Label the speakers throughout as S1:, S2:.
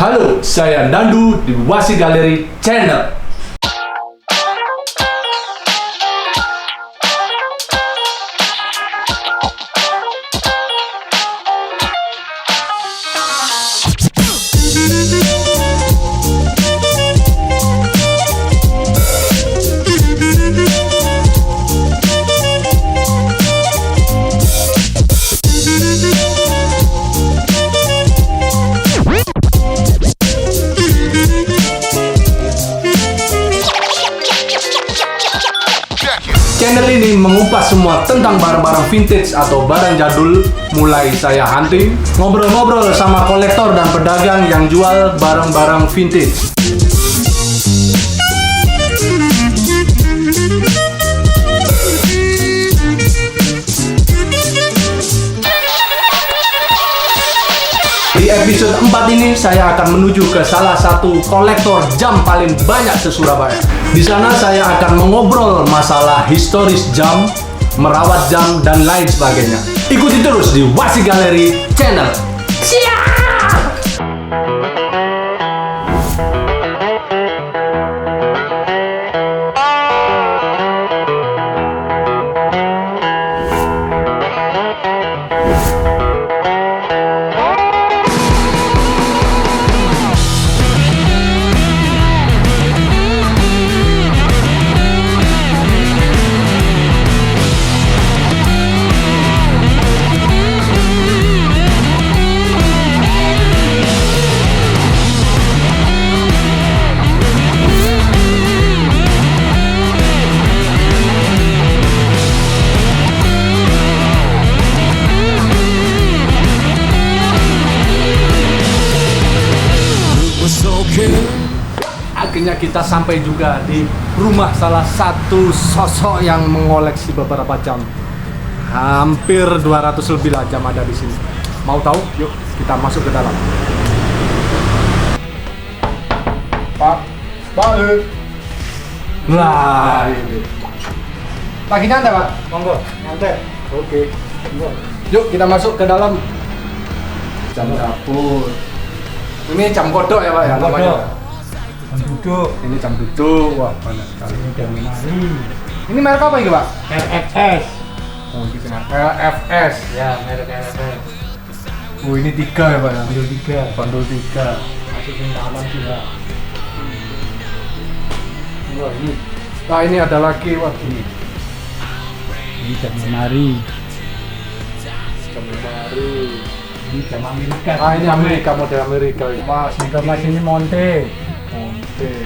S1: Halo, saya Nandu di Wasi Galeri Channel. Channel ini mengupas semua tentang barang-barang vintage atau barang jadul, mulai saya hunting, ngobrol-ngobrol sama kolektor dan pedagang yang jual barang-barang vintage. Di episode 4 ini saya akan menuju ke salah satu kolektor jam paling banyak se-Surabaya. Di sana saya akan mengobrol masalah historis jam, merawat jam, dan lain sebagainya. Ikuti terus di Wasi Galeri Channel. Siap! Akhirnya kita sampai juga di rumah salah satu sosok yang mengoleksi beberapa jam. Hampir 200 lebih lah jam ada di sini. Mau tahu? Yuk kita masuk ke dalam. Pak. Nah, ini. Lagi nyantai, Pak? Monggo, nyantai. Oke. Yuk kita masuk ke dalam. Jam dapur. Ini jam kodok ya, Pak ya namanya.
S2: Jam duduk.
S1: Ini jam duduk. Wah, banyak sekali.
S2: Ini jam menari.
S1: Ini merek apa ini, Pak?
S2: RFS.
S1: Oh, ini LFS.
S2: Ya, merek RFS.
S1: Oh, ini 3 ya, Pak ya?
S2: Bandul 3.
S1: Bandul 3.
S2: Masukin dalam juga. Wah, ini.
S1: Nah, ini ada lagi, wah.
S2: Ini jam menari.
S1: Jam menari.
S2: Ini jam Amerika.
S1: Ah, ini Amerika, model Amerika.
S2: Mas, ini Monte.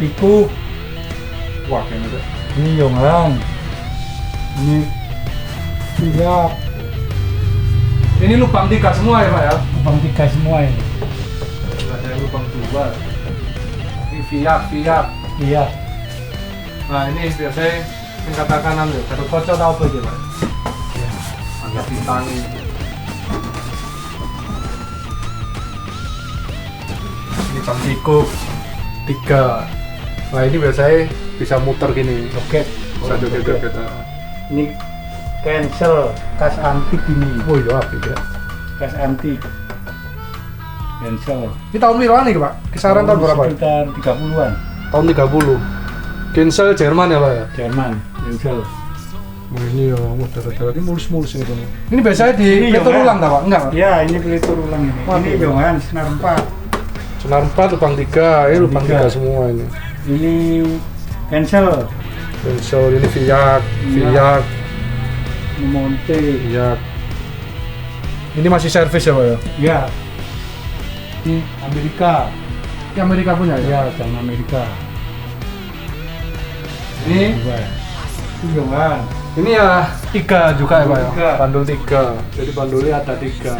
S2: Piku.
S1: Wah, kayaknya tuh.
S2: Ini Yonghang. Ini siap.
S1: Ini lubang 3 semua ya, Pak ya?
S2: Lubang 3 semua ini.
S1: Ada yang lubang 2. Ini Fiat.
S2: Iya.
S1: Nah, ini biasanya tingkatan kanan tuh. Gatot Kaca atau apa aja, Pak?
S2: Ya.
S1: Ada bintang. Ini jam tikuk 3. Nah, ini biasanya bisa muter gini.
S2: Joget.
S1: Bisa joget-joget.
S2: Ini cancel kas antik ini.
S1: Oh iya, beda.
S2: Kas antik. Cancel.
S1: Ini tahun berapa nih, Pak? Kisaran tahun berapa?
S2: Sekitar 30-an.
S1: Tahun 30. Gensel Jerman ya, Pak ya?
S2: Jerman, cancel.
S1: Oh, ini ya, model-model ini mulus-mulus ini, Pak. Ini biasanya di pelitur ulang tak, Pak? Enggak, Pak?
S2: Ya, ini pelitur ulang ini.
S1: Wah,
S2: Ini
S1: iya.
S2: Yonghang senar 4.
S1: Senar 4, lubang 3. Ini lubang 3 semua ini.
S2: Ini cancel.
S1: Gensel ini Fiat.
S2: Ini Monte.
S1: Fiat. Ini masih servis ya, Pak ya?
S2: Ya. Ini Amerika.
S1: Ini Amerika punya ya?
S2: Ya, jam Amerika.
S1: Ini
S2: Ini Yonghang.
S1: ini ya 3 juga ya, Pak ya?
S2: Tiga.
S1: Bandul 3. Jadi bandulnya ada 3.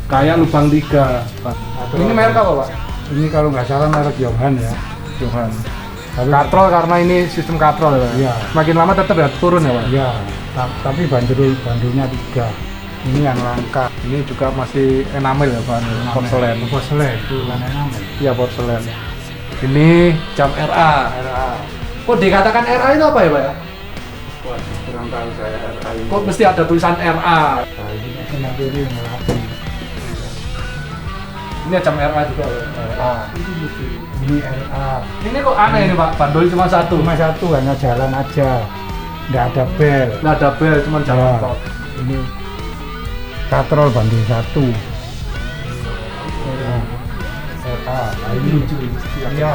S1: Kayak lubang 3. Ini merek apa, Pak?
S2: Ini kalau nggak salah merek Yonghang ya. Yonghang. Tapi
S1: Katrol, karena ini sistem katrol ya, Pak?
S2: Iya.
S1: Semakin lama tetap ya turun ya, Pak?
S2: ya, tapi bandulnya 3. Ini yang langka.
S1: Ini juga masih enamel ya, Pak? Porselen.
S2: Porselen itu warna enamel.
S1: Iya, porselen. Ini jam RA. Kok dikatakan RA itu apa ya, Pak ya?
S2: Wah, kurang tahu saya RA ini.
S1: Kok mesti ada tulisan RA?
S2: Nah, ini kenapa ini rapi.
S1: Ini jam RA juga loh.
S2: RA. Ini RA.
S1: Ini kok aneh ini Pak, bandul cuma satu.
S2: Cuma satu, hanya jalan aja. Nggak ada bel.
S1: Nggak ada bel, cuma jalan
S2: Ya,
S1: tok.
S2: ini katrol bandul satu. RA. Nah, ini lucu. Iya.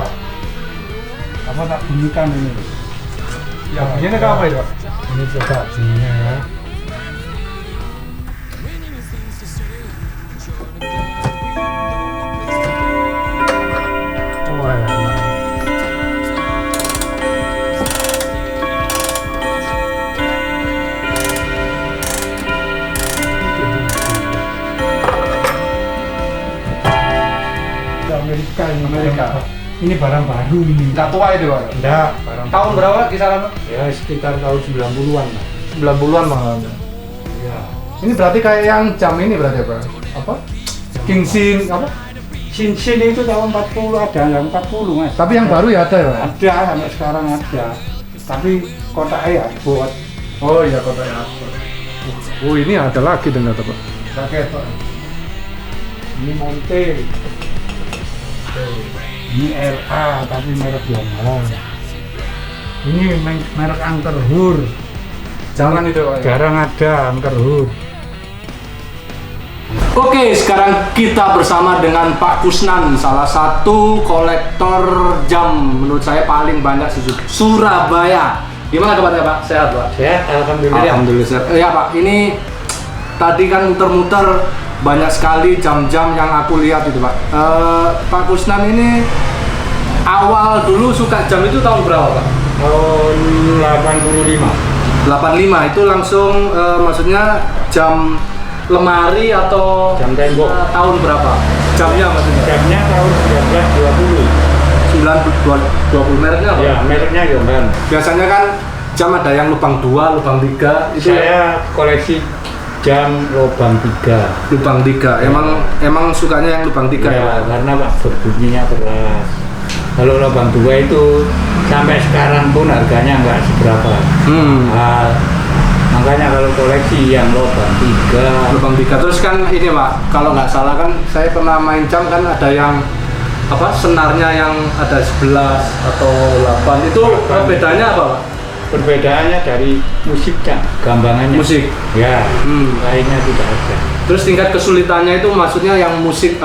S2: Apa tak bunyikan ini?
S1: Ya, ini apa itu Pak?
S2: Ini coba bunyinya ya. Wah, enak. Amerika ini.
S1: Amerika.
S2: Ini barang baru ini.
S1: Nggak tua itu Pak?
S2: Enggak, barang
S1: Tahun berapa kisaran Pak?
S2: ya sekitar tahun 90-an lah.
S1: 90-an malah.
S2: Ya.
S1: Ini berarti kayak yang jam ini berarti apa? Apa? Kingsin apa?
S2: Cincin itu tahun 40 ada, yang 40 Mas.
S1: Tapi yang baru ya ada ya Pak?
S2: Ada, sampai sekarang ada. Tapi kotaknya ya buat
S1: Oh iya kotanya. Oh ini ada lagi ternyata Pak. Raket Pak.
S2: ini Monte. Ini RA tapi merek Yamaha. Ini merek Anker Hur.
S1: Jangan itu Pak.
S2: Jarang ada Anker Hur.
S1: Oke, sekarang kita bersama dengan Pak Kusnan, salah satu kolektor jam menurut saya paling banyak di Surabaya. Gimana kabarnya Pak? Sehat Pak?
S2: Sehat, alhamdulillah.
S1: Alhamdulillah sehat. Ya Pak, ini tadi kan muter-muter banyak sekali jam-jam yang aku lihat itu Pak. Pak Kusnan ini awal dulu suka jam itu tahun berapa Pak?
S2: Tahun 85.
S1: 85 itu langsung maksudnya jam lemari atau
S2: Jam tembok.
S1: Tahun berapa? Jamnya maksudnya?
S2: Jamnya tahun
S1: 1920 mereknya apa?1920.
S2: Ya, mereknya Yonggan.
S1: Biasanya kan jam ada yang lubang 2, lubang 3 itu
S2: Saya koleksi jam lubang 3.
S1: lubang 3. Emang sukanya yang lubang 3
S2: Ya, karena berbunyinya keras. Kalau lubang 2 itu sampai sekarang pun harganya nggak seberapa. Nah, makanya kalau koleksi yang lubang 3.
S1: Lubang 3 terus kan ini Pak, kalau nggak salah kan saya pernah main jam kan ada yang apa senarnya yang ada 11 atau 8 itu bedanya apa Pak?
S2: Perbedaannya dari musiknya, gambangannya.
S1: Musik.
S2: Ya,
S1: Hmm.
S2: lainnya tidak ada.
S1: Terus tingkat kesulitannya itu maksudnya yang musik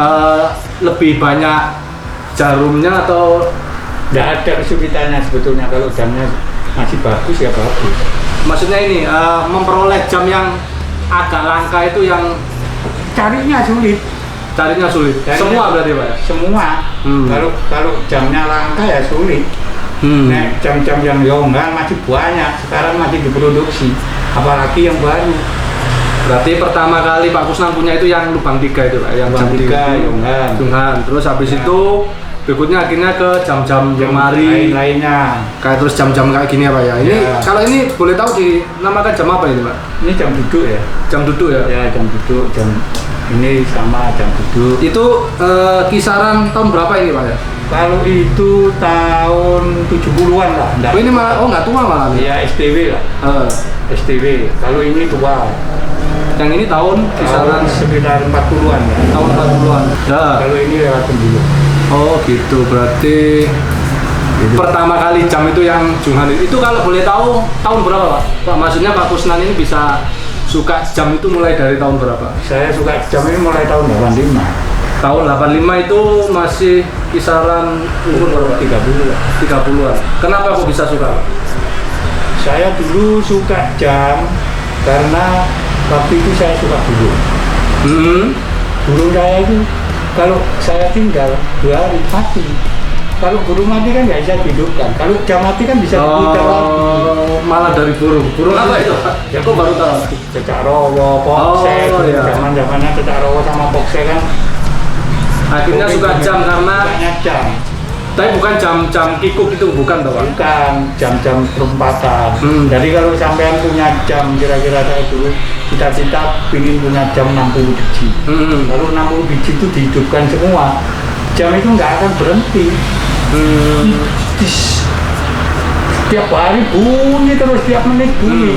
S1: lebih banyak jarumnya atau
S2: Tidak ada kesulitannya sebetulnya kalau jamnya masih bagus ya bagus.
S1: maksudnya ini memperoleh jam yang agak langka itu yang
S2: Carinya sulit.
S1: carinya sulit.
S2: Carinya-
S1: Semua berarti Pak ya?
S2: Semua.
S1: Hmm.
S2: Kalau jamnya langka ya sulit. Nah, jam-jam yang Yonggan masih banyak, sekarang masih diproduksi, apalagi yang baru.
S1: Berarti pertama kali Pak Kusnan punya itu yang lubang 3 itu Pak, yang
S2: Lubang
S1: jam
S2: 3 Yonggan.
S1: Yonggan. Terus habis
S2: Ya.
S1: itu berikutnya akhirnya ke jam-jam lemari,
S2: lainnya.
S1: kayak terus jam-jam kayak gini ya Pak ya. Ini
S2: Ya.
S1: kalau ini boleh tahu dinamakan jam apa ini Pak?
S2: Ini jam duduk ya.
S1: Jam duduk ya?
S2: Ya, jam duduk, jam ini sama jam duduk.
S1: Itu kisaran tahun berapa ini Pak ya?
S2: Kalau itu tahun 70-an lah.
S1: Oh ini malah, oh nggak tua malah nih?
S2: Ya STW lah.
S1: Eh,
S2: STW. Kalau ini tua.
S1: yang ini tahun
S2: Kisaran
S1: kisaran
S2: sekitar 40-an ya.
S1: tahun 40-an. Ya.
S2: Kalau ini lewat dulu.
S1: Oh gitu, berarti pertama kali jam itu yang Junghan itu kalau boleh tahu tahun berapa Pak? Pak maksudnya Pak Kusnan ini bisa suka jam itu mulai dari tahun berapa?
S2: Saya suka jam ini mulai tahun 85.
S1: Tahun 85 itu masih kisaran umur berapa?
S2: 30 lah.
S1: 30-an. Kenapa kok bisa suka?
S2: Saya dulu suka jam karena waktu itu saya suka burung. Burung saya itu kalau saya tinggal 2 hari mati. Kalau burung mati kan nggak bisa dihidupkan. Kalau jam mati kan bisa diputar lagi.
S1: Oh, malah dari burung. Burung apa itu Pak? Ya kok baru tahu.
S2: Cecak rawa, pokse,
S1: Oh, iya.
S2: zaman-zamannya cecak rawa sama pokse kan.
S1: Akhirnya suka jam karena
S2: sukanya jam.
S1: tapi bukan jam kikuk itu bukan toh Pak?
S2: Bukan jam-jam perempatan. Jadi kalau sampean punya jam, kira-kira saya dulu cita-cita ingin punya jam 60 biji. Kalau 60 biji itu dihidupkan semua, jam itu nggak akan berhenti. Setiap hari bunyi terus, setiap menit bunyi.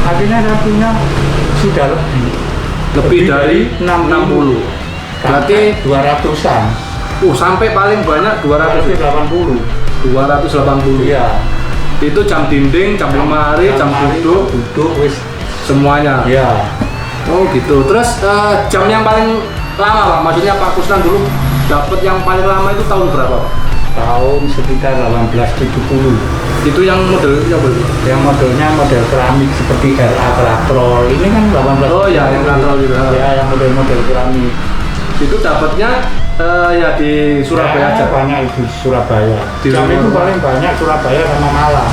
S2: Akhirnya saya punya sudah lebih
S1: Lebih dari 60. Berarti
S2: 200-an.
S1: Sampai paling banyak
S2: 280.
S1: 280.
S2: Iya.
S1: Itu jam dinding, jam lemari, jam duduk,
S2: wis
S1: semuanya.
S2: iya.
S1: Oh gitu. Terus jam yang paling lama Pak, maksudnya Pak Kusnan dulu dapat yang paling lama itu tahun berapa Pak?
S2: Tahun sekitar 1870.
S1: Itu yang modelnya apa itu?
S2: Yang modelnya model keramik seperti RA Kratrol. Ini kan 18.
S1: Oh ya, yang Kratrol juga.
S2: Ya, yang model-model keramik.
S1: Itu dapatnya ya di Surabaya aja.
S2: Banyak itu Surabaya.
S1: Di
S2: jam itu paling banyak Surabaya sama Malang.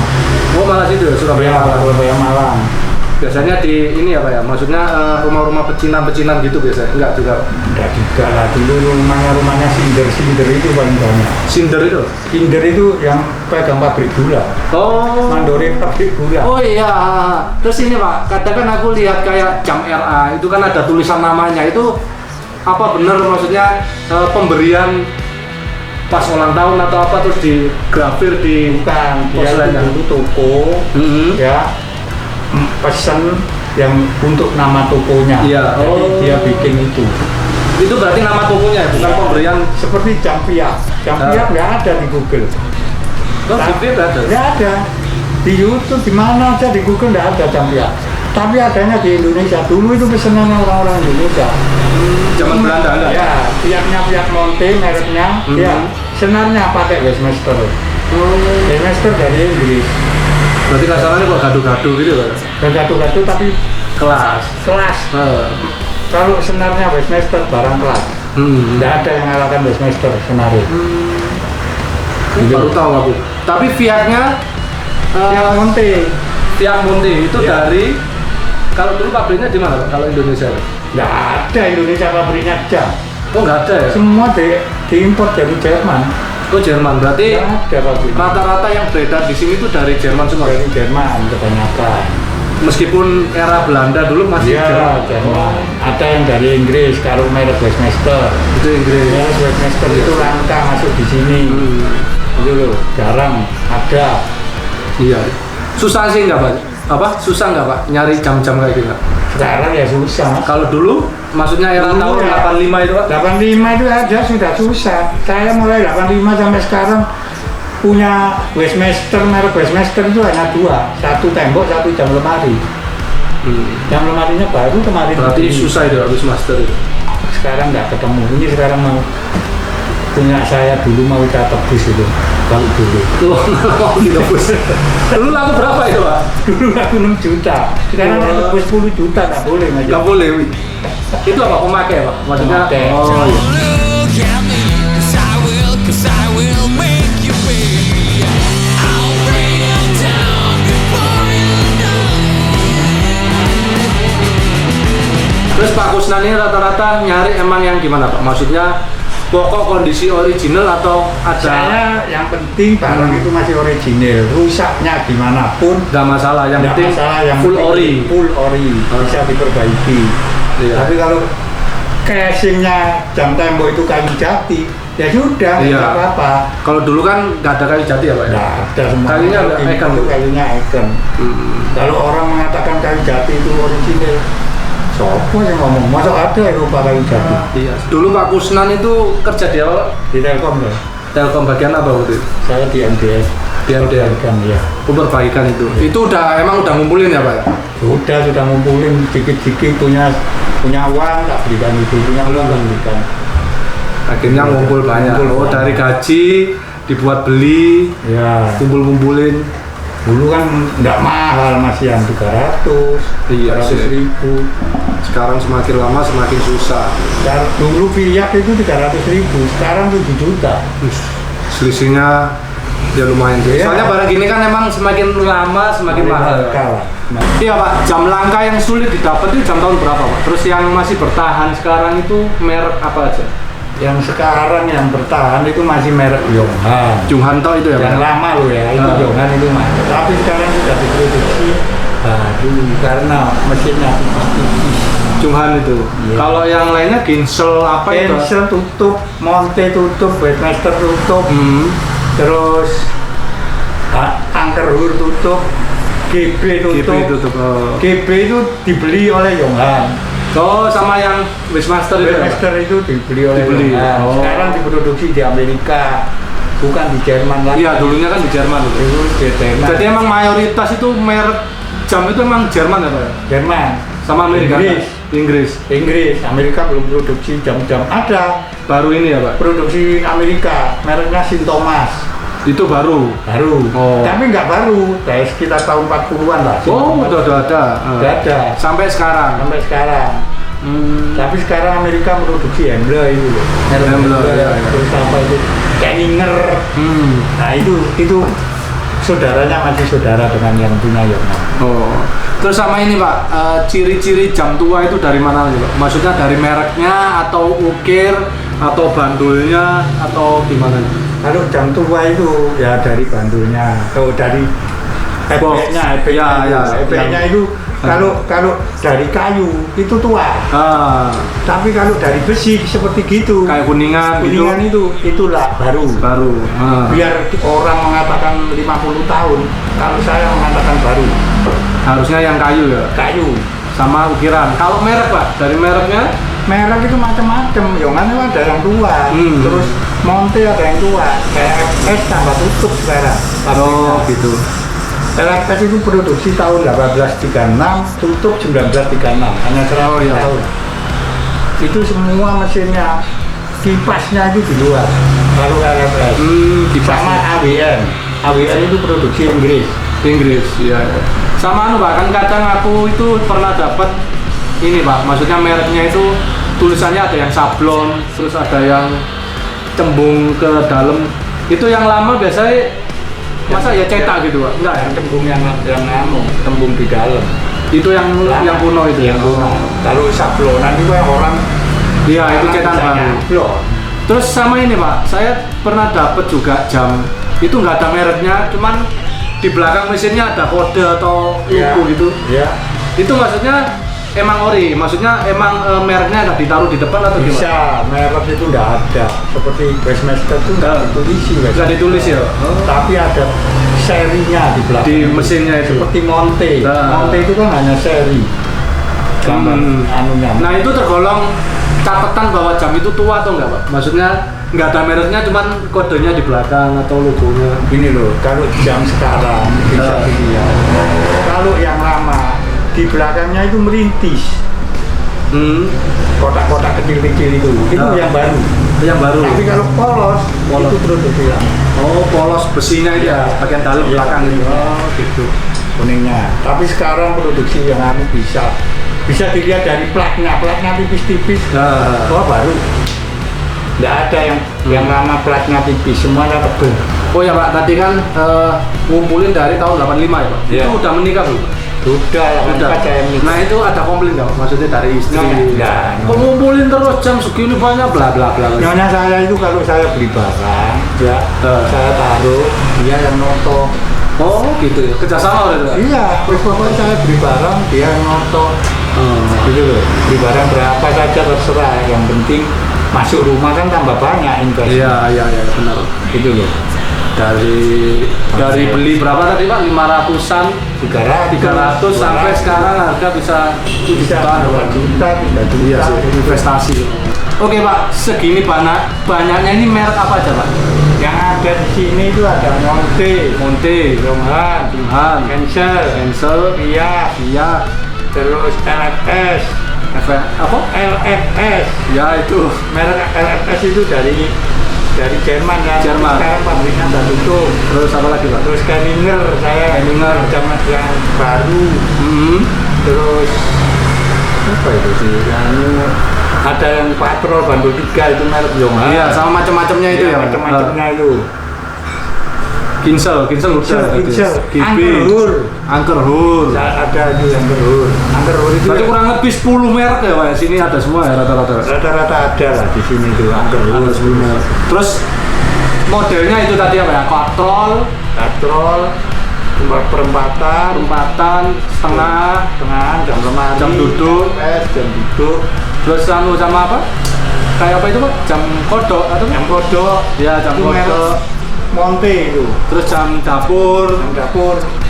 S1: Oh malah situ ya, Surabaya.
S2: Ya, Surabaya Malang.
S1: Biasanya di ini ya Pak ya, maksudnya rumah-rumah pecinan-pecinan gitu biasanya? Enggak juga?
S2: Enggak juga lah, dulu rumahnya Sinder itu paling banyak.
S1: Sinder itu?
S2: Sinder itu yang pegang pabrik gula.
S1: Oh.
S2: Mandori pabrik gula.
S1: Oh iya. Terus ini Pak, kadang kan aku lihat kayak jam RA, itu kan ada tulisan namanya, itu apa benar maksudnya pemberian pas ulang tahun atau apa terus digrafir di
S2: Bukan, dia itu dulu toko, ya pesan yang untuk nama tokonya.
S1: Iya.
S2: Jadi dia bikin itu.
S1: Itu berarti nama tokonya, bukan pemberian.
S2: Seperti jam piak. Jam piak nggak ada di Google.
S1: Oh, di nggak ada?
S2: Nggak ada. Di YouTube, di mana aja di Google nggak ada jam piak. Tapi adanya di Indonesia. Dulu itu pesanan orang-orang Indonesia.
S1: Zaman Belanda ada?
S2: Ya, piaknya piak Monte mereknya. Ya, senarnya pakai Westminster. Westminster dari Inggris.
S1: Berarti kasarannya kok gaduh-gaduh gitu kan?
S2: Gaduh-gaduh tapi
S1: Kelas.
S2: Kalau senarnya Westminster barang kelas. Nggak ada yang ngalahkan Westminster senarnya.
S1: Baru tahu aku. Tapi Fiatnya
S2: Piak Monte.
S1: Fiat Monte itu
S2: Ya.
S1: dari, kalau dulu pabriknya di mana Pak? Kalau Indonesia?
S2: Nggak ada Indonesia pabriknya jam.
S1: Oh nggak ada ya?
S2: Semua diimpor dari Jerman.
S1: Oh Jerman, berarti
S2: Nggak ada pabriknya.
S1: rata-rata yang beredar di sini itu dari Jerman semua?
S2: Dari Jerman kebanyakan.
S1: Meskipun era Belanda dulu masih
S2: Iya, Jerman. Ada yang dari Inggris, kalau merek Westminster.
S1: Itu Inggris.
S2: Merek Westminster itu langka masuk di sini. Itu loh, jarang ada.
S1: Iya. Susah sih nggak Pak? Apa? Susah nggak Pak nyari jam-jam kayak gitu?
S2: Sekarang ya susah.
S1: Kalau dulu, maksudnya era
S2: Dulu
S1: tahun
S2: ya.
S1: 85 itu Pak?
S2: 85 itu aja sudah susah. Saya mulai 85 sampai sekarang punya Westminster, merek Westminster itu hanya dua. Satu tembok, satu jam lemari. Jam lemarinya baru kemarin.
S1: Berarti
S2: beli.
S1: susah itu habis master itu.
S2: Sekarang nggak ketemu. Ini sekarang mau punya saya dulu mau kita tebus itu. Kalau dulu.
S1: Tuh, mau ditebus. Dulu laku berapa itu Pak?
S2: Dulu aku 6 juta. Sekarang
S1: Wah.
S2: tebus 10 juta nggak boleh Mas.
S1: Nggak boleh, Wi. Itu apa? Pemakai Pak? Maksudnya?
S2: Pemakai.
S1: Oh iya.
S3: Look at me, 'cause I will make you pay. I'll bring you down before you know.
S1: Terus Pak Kusnan ini rata-rata nyari emang yang gimana Pak? Maksudnya pokok kondisi original atau ada?
S2: Saya yang penting barang itu masih original. Rusaknya gimana pun
S1: Nggak masalah, yang
S2: nggak
S1: penting
S2: masalah, yang
S1: full
S2: penting
S1: ori.
S2: full ori bisa diperbaiki.
S1: Iya.
S2: Tapi kalau casingnya jam tembok itu kayu jati, ya sudah
S1: Iya.
S2: nggak apa-apa.
S1: Kalau dulu kan nggak ada kayu jati ya Pak? Ya?
S2: Nggak ada semua.
S1: Kayunya ada icon.
S2: Kayunya icon. Kalau orang mengatakan kayu jati itu original, siapa yang ngomong? Masa ada Eropa kayu jati?
S1: Iya. Dulu Pak Kusnan itu kerja di apa Pak?
S2: Di Telkom ya.
S1: Telkom bagian apa waktu itu?
S2: Saya di MDS.
S1: Di MDS.
S2: Perbaikan, ya.
S1: Perbaikan itu. Itu emang udah ngumpulin ya Pak? Ya?
S2: Sudah ngumpulin dikit-dikit punya uang tak berikan itu, punya uang tak berikan.
S1: Akhirnya ngumpul banyak.
S2: Ngumpul
S1: Oh
S2: banyak.
S1: dari gaji dibuat beli,
S2: Ya,
S1: kumpul-kumpulin.
S2: dulu kan nggak mahal, masih yang 300,
S1: Iya,
S2: 300
S1: sih.
S2: ribu.
S1: Sekarang semakin lama semakin susah.
S2: Dan dulu Fiat itu 300 ribu, sekarang 7 juta.
S1: Selisihnya ya lumayan sih.
S2: Iya.
S1: Soalnya barang gini kan emang semakin lama semakin mahal.
S2: Kalah. Nah,
S1: Iya Pak, jam langka yang sulit didapat itu jam tahun berapa Pak? Terus yang masih bertahan sekarang itu merek apa aja?
S2: yang sekarang yang bertahan itu masih merek Yonghan.
S1: Junghanto itu ya Pak?
S2: Yang lama loh ya, itu
S1: Ah.
S2: Yonghan itu mah. Tapi sekarang sudah diproduksi baru karena mesinnya tipis-tipis.
S1: Junghan itu.
S2: Iya.
S1: Kalau yang lainnya Ginsel apa itu?
S2: Pensel tutup, Monte tutup, Westminster tutup, terus Ankerhur tutup, GB tutup.
S1: GB tutup. Oh.
S2: GB itu dibeli oleh Yonghan.
S1: Oh, sama yang Wishmaster itu. Ya,
S2: Wishmaster itu dibeli oleh
S1: Dibeli.
S2: Yonghan.
S1: Oh.
S2: Sekarang diproduksi di Amerika, bukan di Jerman lagi.
S1: Iya, dulunya kan di Jerman dulu.
S2: Itu di Jerman.
S1: Jadi emang mayoritas itu merek jam itu emang Jerman ya Pak? Ya?
S2: Jerman.
S1: Sama Amerika?
S2: Inggris.
S1: Inggris.
S2: Inggris, Amerika belum produksi jam-jam. Ada
S1: Baru ini ya Pak?
S2: produksi Amerika, mereknya St. Thomas.
S1: Itu baru?
S2: Baru.
S1: Oh.
S2: Tapi nggak baru, dari sekitar tahun 40-an lah.
S1: Oh, udah ada.
S2: Udah ada.
S1: Sampai sekarang?
S2: Sampai sekarang. Tapi sekarang Amerika produksi Hambler itu loh.
S1: Hambler, ya.
S2: Terus apa itu? Kenninger. Nah itu saudaranya masih saudara dengan yang punya Yonghan.
S1: Oh. Terus sama ini Pak, ciri-ciri jam tua itu dari mana nih Pak? Maksudnya dari mereknya atau ukir atau bandulnya atau gimana?
S2: Kalau jam tua itu ya dari bandulnya atau dari efeknya, efeknya itu kalau dari kayu itu tua. Tapi kalau dari besi seperti gitu,
S1: kayak kuningan
S2: itulah baru. Biar orang mengatakan 50 tahun, kalau saya mengatakan baru.
S1: Harusnya yang kayu ya?
S2: Kayu.
S1: Sama ukiran. Kalau merek Pak, dari mereknya?
S2: Merek itu macam-macam. Yonghan itu ada yang tua, terus Monte ada yang tua. Kayak FS tambah tutup sekarang.
S1: Oh gitu.
S2: LFS itu produksi tahun 1836, tutup 1936, hanya 100 tahun. Itu semua mesinnya, kipasnya itu di luar. Lalu LFS, sama AWN. AWN itu produksi Inggris,
S1: iya. Sama Pak, kan kadang aku itu pernah dapat ini Pak, maksudnya mereknya itu tulisannya ada yang sablon, terus ada yang cembung ke dalam. Itu yang lama biasanya masa ya cetak gitu Pak? Enggak ya?
S2: Tembung yang tembung di dalam.
S1: Itu yang kuno itu
S2: yang kuno. Kalau sablonan itu orang
S1: iya itu cetak baru. Terus sama ini Pak, saya pernah dapat juga jam itu nggak ada mereknya, cuman di belakang mesinnya ada kode atau logo gitu.
S2: Iya.
S1: Itu maksudnya emang ori, maksudnya emang mereknya nggak ditaruh di depan atau gimana?
S2: Bisa, merek itu nggak ada. Seperti Wishmaster itu nggak ditulis.
S1: Nggak ditulis ya?
S2: Tapi ada serinya di belakang.
S1: Di mesinnya itu?
S2: Seperti Monte. Monte itu kan hanya seri. Anunya.
S1: Nah itu tergolong catatan bahwa jam itu tua atau enggak Pak? Maksudnya nggak ada mereknya, cuman kodenya di belakang atau logonya.
S2: Gini loh, kalau jam sekarang bisa dilihat. Kalau yang lama di belakangnya itu merintis. Kotak-kotak kecil-kecil itu yang baru.
S1: Yang baru.
S2: Tapi kalau polos. Itu produksi lama.
S1: Oh, polos besinya itu ya, bagian dalam belakang itu.
S2: Oh, gitu. Kuningnya. Tapi sekarang produksi yang bisa dilihat dari platnya tipis-tipis. Oh, baru. Nggak ada yang lama platnya tipis, semuanya tebel.
S1: Oh ya Pak, tadi kan ngumpulin dari tahun 85 ya Pak?
S2: Ya.
S1: Itu udah menikah belum?
S2: Sudah.
S1: Nah itu ada komplain nggak? Maksudnya dari istri?
S2: Enggak.
S1: Kok ngumpulin terus jam segini banyak bla bla bla.
S2: Nyonya saya itu kalau saya beli barang, ya saya taruh, dia yang noto.
S1: Oh gitu ya, kerjasama udah?
S2: Iya, pokoknya saya beli barang, dia yang noto. Gitu loh, beli barang berapa saja terserah, yang penting masuk rumah kan tambah banyak investasi.
S1: Iya benar.
S2: Gitu loh.
S1: Dari beli berapa tadi Pak? 500-an? 300 sampai sekarang harga bisa 7 juta.
S2: 2 juta, 3 juta.
S1: Iya sih, investasi. Oke Pak, segini banyaknya ini merek apa aja Pak?
S2: Yang ada di sini itu ada Monte, Yonghan, Hensel, Iya, terus LFS.
S1: Apa?
S2: LFS.
S1: Ya itu.
S2: Merek LFS itu dari Jerman ya. Sekarang pabriknya sudah tutup.
S1: Terus apa lagi Pak?
S2: Terus Kenninger zaman yang baru. Terus apa itu sih? Ada yang Patrol Bandul 3 itu merek Yonghan.
S1: Iya, sama macam-macamnya itu ya.
S2: Macam-macamnya itu.
S1: Kinsel udah. Ankerhur.
S2: Ada itu Ankerhur itu.
S1: Berarti kurang lebih 10 merek ya Pak. Sini ada semua ya rata-rata.
S2: Rata-rata ada lah di sini tuh Ankerhur.
S1: Terus modelnya itu tadi apa ya? Katrol, perempatan, setengah,
S2: jam lemari,
S1: jam duduk,
S2: jam duduk.
S1: Terus sama apa? Kayak apa itu Pak? Jam kodok atau?
S2: Jam kodok.
S1: Ya jam kodok.
S2: Monte itu.
S1: Terus jam dapur.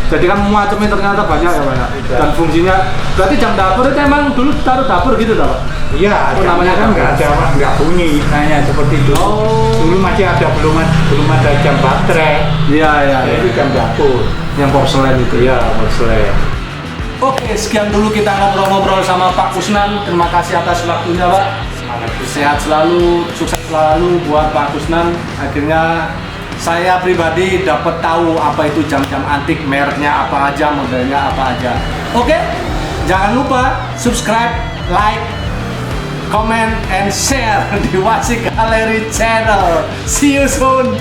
S1: Jadi kan macamnya ternyata banyak ya Pak ya. Dan fungsinya, berarti jam dapur itu emang dulu taruh dapur gitu tak Pak?
S2: Iya,
S1: Oh,
S2: namanya kan nggak bunyi, hanya seperti itu.
S1: Oh.
S2: Dulu masih ada belum ada jam baterai.
S1: Iya iya.
S2: Ya, itu jam dapur.
S1: Yang porselen itu.
S2: Iya, porselen.
S1: Oke, sekian dulu kita ngobrol-ngobrol sama Pak Kusnan. Terima kasih atas waktunya Pak. Sehat selalu, sukses selalu buat Pak Kusnan. Akhirnya saya pribadi dapat tahu apa itu jam-jam antik, mereknya apa aja, modelnya apa aja. Oke, jangan lupa subscribe, like, comment, and share di Wasik Galeri Channel. See you soon.